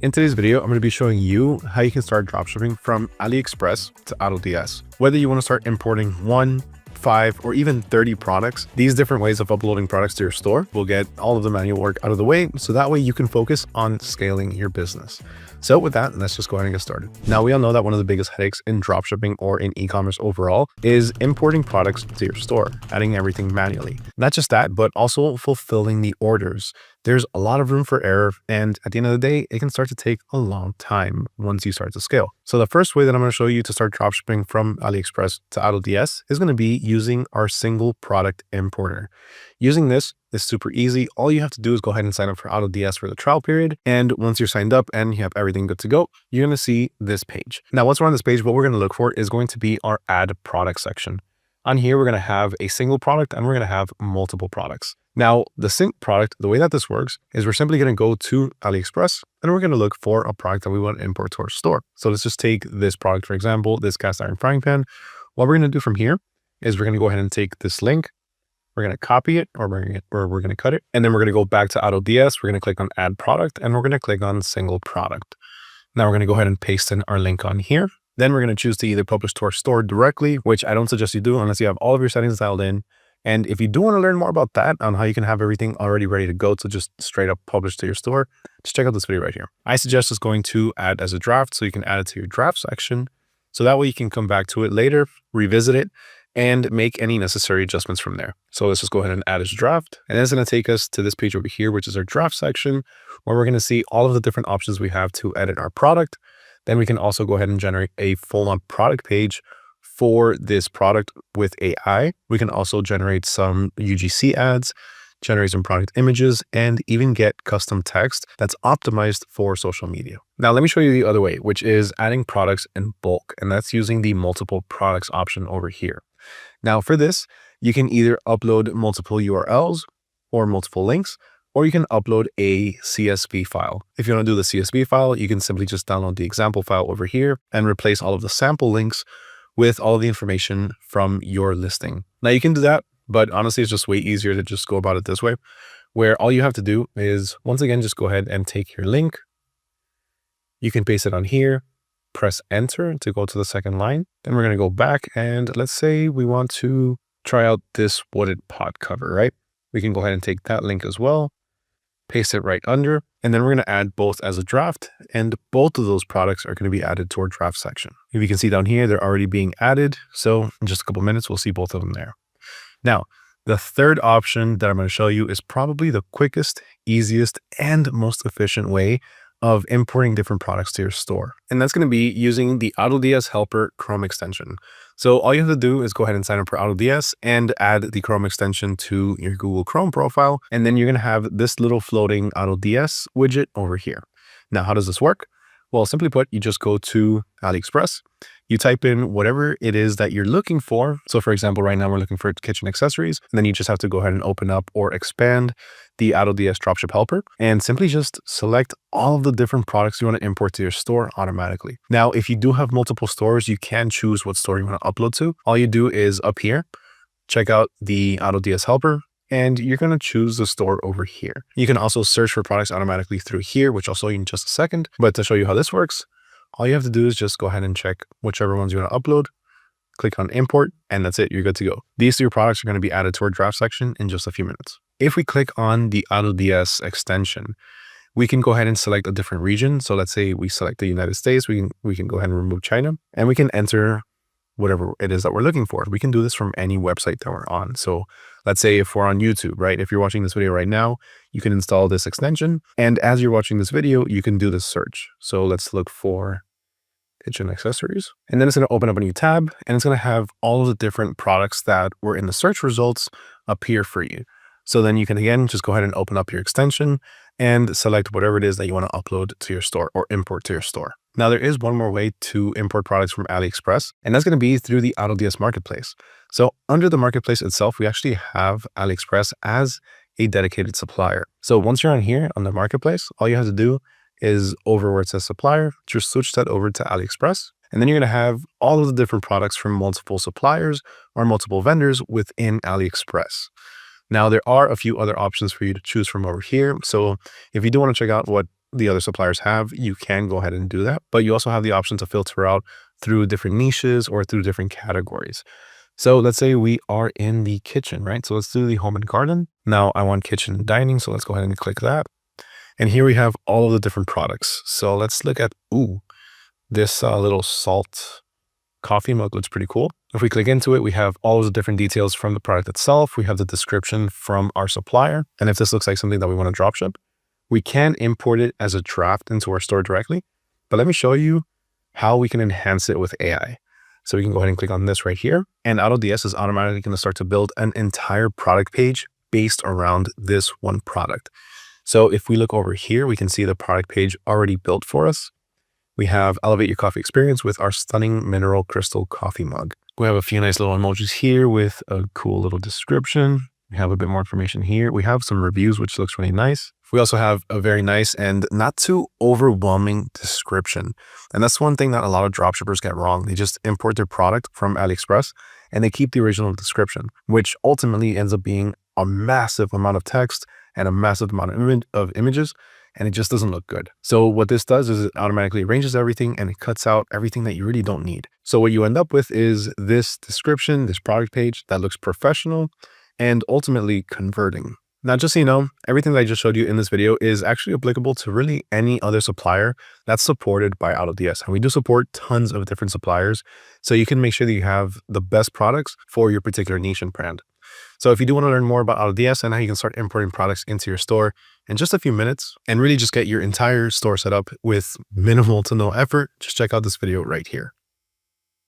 In today's video, I'm going to be showing you how you can start dropshipping from AliExpress to AutoDS. Whether you want to start importing 1, 5, or even 30 products, these different ways of uploading products to your store will get all of the manual work out of the way, so that way you can focus on scaling your business. So with that, let's just go ahead and get started. Now, we all know that one of the biggest headaches in dropshipping or in e-commerce overall is importing products to your store, adding everything manually. Not just that, but also fulfilling the orders. There's a lot of room for error, and at the end of the day, it can start to take a long time once you start to scale. So the first way that I'm going to show you to start dropshipping from AliExpress to AutoDS is going to be using our single product importer. Using this is super easy. All you have to do is go ahead and sign up for AutoDS for the trial period. And once you're signed up and you have everything good to go, you're going to see this page. Now, once we're on this page, what we're going to look for is going to be our add product section. On here, we're going to have a single product and we're going to have multiple products. Now, the sync product, the way that this works is we're simply going to go to AliExpress and we're going to look for a product that we want to import to our store. So let's just take this product, for example, this cast iron frying pan. What we're going to do from here is we're going to go ahead and take this link. We're going to copy it or we're going to cut it. And then we're going to go back to AutoDS. We're going to click on add product and we're going to click on single product. Now we're going to go ahead and paste in our link on here. Then we're going to choose to either publish to our store directly, which I don't suggest you do unless you have all of your settings dialed in. And if you do want to learn more about that, on how you can have everything already ready to go to just straight up publish to your store, just check out this video right here. I suggest just going to add as a draft so you can add it to your draft section. So that way you can come back to it later, revisit it, and make any necessary adjustments from there. So let's just go ahead and add as a draft. And that's going to take us to this page over here, which is our draft section, where we're going to see all of the different options we have to edit our product. Then we can also go ahead and generate a full-on product page for this product with AI. We can also generate some UGC ads, generate some product images, and even get custom text that's optimized for social media. Now, let me show you the other way, which is adding products in bulk, and that's using the multiple products option over here. Now, for this, you can either upload multiple URLs or multiple links, or you can upload a CSV file. If you want to do the CSV file, you can simply just download the example file over here and replace all of the sample links with all of the information from your listing. Now, you can do that, but honestly, it's just way easier to just go about it this way, where all you have to do is, once again, just go ahead and take your link. You can paste it on here, press enter to go to the second line. Then we're going to go back and let's say we want to try out this wooded pot cover, right? We can go ahead and take that link as well, paste it right under, and then we're going to add both as a draft, and both of those products are going to be added to our draft section. If you can see down here, they're already being added. So in just a couple minutes, we'll see both of them there. Now, the third option that I'm going to show you is probably the quickest, easiest, and most efficient way of importing different products to your store. And that's going to be using the AutoDS Helper Chrome extension. So all you have to do is go ahead and sign up for AutoDS and add the Chrome extension to your Google Chrome profile. And then you're going to have this little floating AutoDS widget over here. Now, how does this work? Well, simply put, you just go to AliExpress, you type in whatever it is that you're looking for. So for example, right now we're looking for kitchen accessories, and then you just have to go ahead and open up or expand the AutoDS Dropship Helper and simply just select all of the different products you want to import to your store automatically. Now, if you do have multiple stores, you can choose what store you want to upload to. All you do is up here, check out the AutoDS Helper, and you're going to choose the store over here. You can also search for products automatically through here, which I'll show you in just a second. But to show you how this works, all you have to do is just go ahead and check whichever ones you want to upload, click on import, and that's it. You're good to go. These three products are going to be added to our draft section in just a few minutes. If we click on the AutoDS extension, we can go ahead and select a different region. So let's say we select the United States, we can go ahead and remove China, and we can enter whatever it is that we're looking for. We can do this from any website that we're on. So let's say if we're on YouTube, right? If you're watching this video right now, you can install this extension. And as you're watching this video, you can do this search. So let's look for kitchen accessories. And then it's going to open up a new tab and it's going to have all of the different products that were in the search results appear for you. So then you can, again, just go ahead and open up your extension and select whatever it is that you want to upload to your store or import to your store. Now, there is one more way to import products from AliExpress, and that's going to be through the AutoDS Marketplace. So under the Marketplace itself, we actually have AliExpress as a dedicated supplier. So once you're on here on the Marketplace, all you have to do is over where it says supplier, just switch that over to AliExpress. And then you're going to have all of the different products from multiple suppliers or multiple vendors within AliExpress. Now, there are a few other options for you to choose from over here. So if you do want to check out what the other suppliers have, you can go ahead and do that. But you also have the option to filter out through different niches or through different categories. So let's say we are in the kitchen, right? So let's do the home and garden. Now I want kitchen and dining. So let's go ahead and click that. And here we have all of the different products. So let's look at, this little salt coffee mug looks pretty cool. If we click into it, we have all of the different details from the product itself. We have the description from our supplier. And if this looks like something that we want to dropship, we can import it as a draft into our store directly. But let me show you how we can enhance it with AI. So we can go ahead and click on this right here. And AutoDS is automatically going to start to build an entire product page based around this one product. So if we look over here, we can see the product page already built for us. We have elevate your coffee experience with our stunning mineral crystal coffee mug. We have a few nice little emojis here with a cool little description. We have a bit more information here. We have some reviews, which looks really nice. We also have a very nice and not too overwhelming description. And that's one thing that a lot of dropshippers get wrong. They just import their product from AliExpress and they keep the original description, which ultimately ends up being a massive amount of text and a massive amount of images, and it just doesn't look good. So what this does is it automatically arranges everything and it cuts out everything that you really don't need. So what you end up with is this description, this product page that looks professional and ultimately converting. Now, just so you know, everything that I just showed you in this video is actually applicable to really any other supplier that's supported by AutoDS. And we do support tons of different suppliers, so you can make sure that you have the best products for your particular niche and brand. So if you do want to learn more about AutoDS and how you can start importing products into your store in just a few minutes and really just get your entire store set up with minimal to no effort, just check out this video right here.